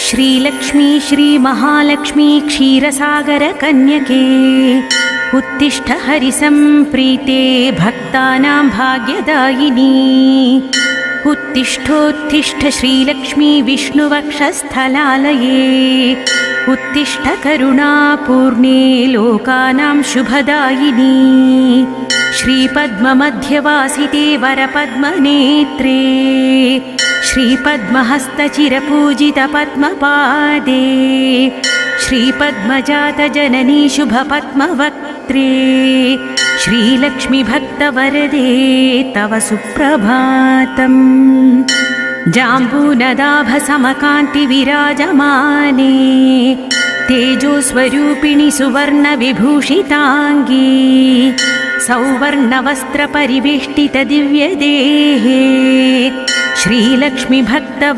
श्रीलक्ष्मी श्रीमहालक्ष्मी क्षीरसागरकन्यके उत्तिष्ठ हरिसम्प्रीते भक्तानां भाग्यदायिनी उत्तिष्ठोत्तिष्ठ श्रीलक्ष्मी विष्णुवक्षस्थलालये उत्तिष्ठ करुणापूर्णे लोकानां शुभदायिनी श्रीपद्ममध्यवासिते वरपद्मनेत्रे श्रीपद्महस्तचिरपूजितपद्मपादे श्रीपद्मजातजननी शुभपद्मवक्त्रे श्रीलक्ष्मीभक्तवरदे तव सुप्रभातम् जाम्बूनदाभसमकान्तिविराजमाने तेजोस्वरूपिणि सुवर्णविभूषिताङ्गी सौवर्णवस्त्रपरिवेष्टितदिव्यदेहे श्रीलक्ष्मीभक्तवरदे